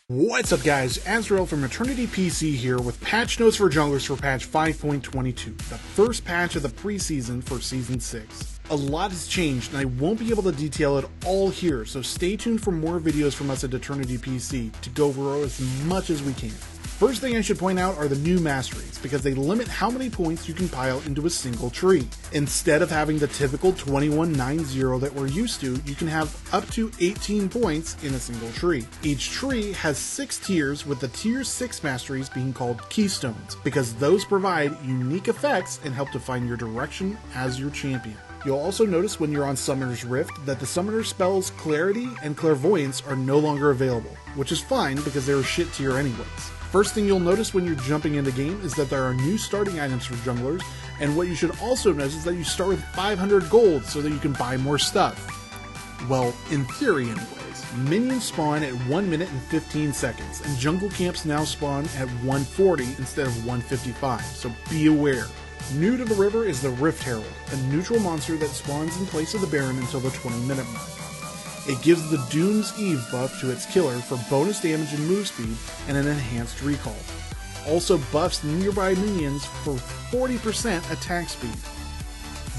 What's up guys, Azrael from Eternity PC here with patch notes for junglers for patch 5.22, the first patch of the preseason for Season 6. A lot has changed and I won't be able to detail it all here, so stay tuned for more videos from us at Eternity PC to go over as much as we can. First thing I should point out are the new Masteries, because they limit how many points you can pile into a single tree. Instead of having the typical 2190 that we're used to, you can have up to 18 points in a single tree. Each tree has 6 tiers, with the tier 6 Masteries being called Keystones, because those provide unique effects and help define your direction as your champion. You'll also notice when you're on Summoner's Rift that the Summoner spells Clarity and Clairvoyance are no longer available, which is fine because they were shit tier anyways. First thing you'll notice when you're jumping into game is that there are new starting items for junglers, and what you should also notice is that you start with 500 gold so that you can buy more stuff. Well, in theory anyways. Minions spawn at 1 minute and 15 seconds, and jungle camps now spawn at 140 instead of 155, so be aware. New to the river is the Rift Herald, a neutral monster that spawns in place of the Baron until the 20-minute mark. It gives the Doom's Eve buff to its killer for bonus damage and move speed and an enhanced recall. Also buffs nearby minions for 40% attack speed.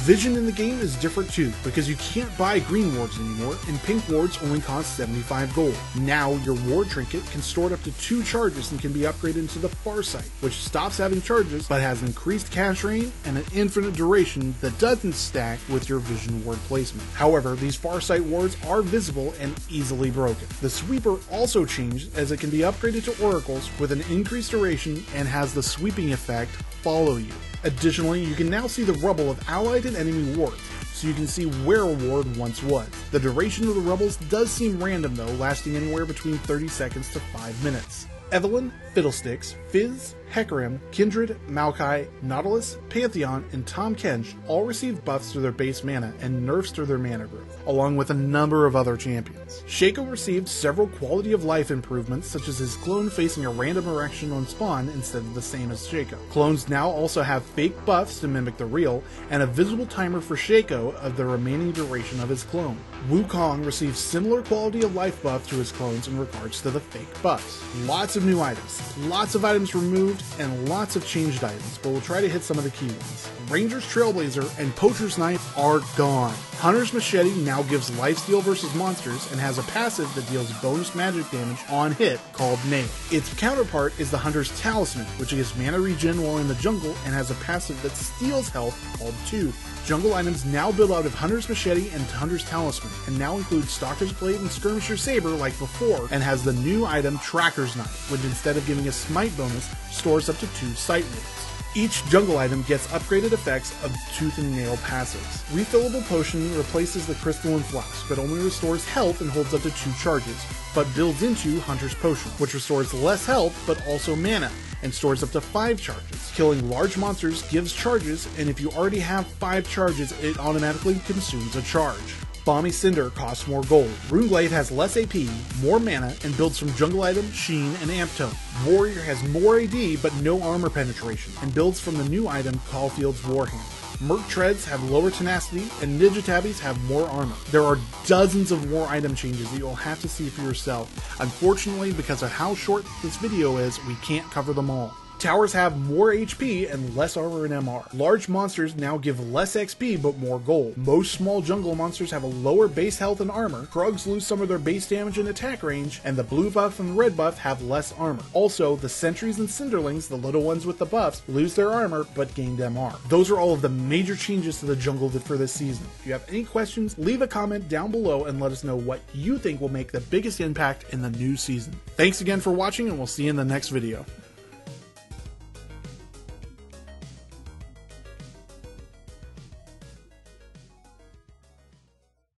Vision in the game is different too, because you can't buy green wards anymore, and pink wards only cost 75 gold. Now your ward trinket can store up to 2 charges and can be upgraded into the Farsight, which stops having charges but has increased cast range and an infinite duration that doesn't stack with your vision ward placement. However, these Farsight wards are visible and easily broken. The sweeper also changed, as it can be upgraded to oracles with an increased duration and has the sweeping effect follow you. Additionally, you can now see the rubble of allied and enemy wards, so you can see where a ward once was. The duration of the rubbles does seem random though, lasting anywhere between 30 seconds to 5 minutes. Evelynn, Fiddlesticks, Fizz, Hecarim, Kindred, Maokai, Nautilus, Pantheon, and Tahm Kench all received buffs to their base mana and nerfs to their mana growth, along with a number of other champions. Shaco received several quality of life improvements, such as his clone facing a random erection on spawn instead of the same as Shaco. Clones now also have fake buffs to mimic the real, and a visible timer for Shaco of the remaining duration of his clone. Wukong received similar quality of life buff to his clones in regards to the fake buffs. Lots of new items, lots of items removed, and lots of changed items, but we'll try to hit some of the key ones. Ranger's Trailblazer and Poacher's Knife are gone. Hunter's Machete now gives lifesteal versus monsters and has a passive that deals bonus magic damage on hit called Nail. Its counterpart is the Hunter's Talisman, which gives mana regen while in the jungle and has a passive that steals health called Tooth. Jungle items now build out of Hunter's Machete and Hunter's Talisman, and now include Stalker's Blade and Skirmisher's Saber like before, and has the new item Tracker's Knife, which instead of giving a smite bonus, stores up to 2 sight rolls. Each jungle item gets upgraded effects of Tooth and Nail passives. Refillable Potion replaces the Crystalline Flask, but only restores health and holds up to 2 charges, but builds into Hunter's Potion, which restores less health but also mana, and stores up to 5 charges. Killing large monsters gives charges, and if you already have 5 charges, it automatically consumes a charge. Balmy Cinder costs more gold. Runeglaive has less AP, more mana, and builds from jungle item, Sheen, and Amp Tone. Warrior has more AD but no armor penetration, and builds from the new item Caulfield's Warhammer. Merc Treads have lower tenacity, and Ninja Tabbies have more armor. There are dozens of more item changes that you'll have to see for yourself. Unfortunately, because of how short this video is, we can't cover them all. Towers have more HP and less armor and MR. Large monsters now give less XP but more gold. Most small jungle monsters have a lower base health and armor. Krugs lose some of their base damage and attack range, and the blue buff and the red buff have less armor. Also, the sentries and cinderlings, the little ones with the buffs, lose their armor but gain MR. Those are all of the major changes to the jungle for this season. If you have any questions, leave a comment down below and let us know what you think will make the biggest impact in the new season. Thanks again for watching, and we'll see you in the next video.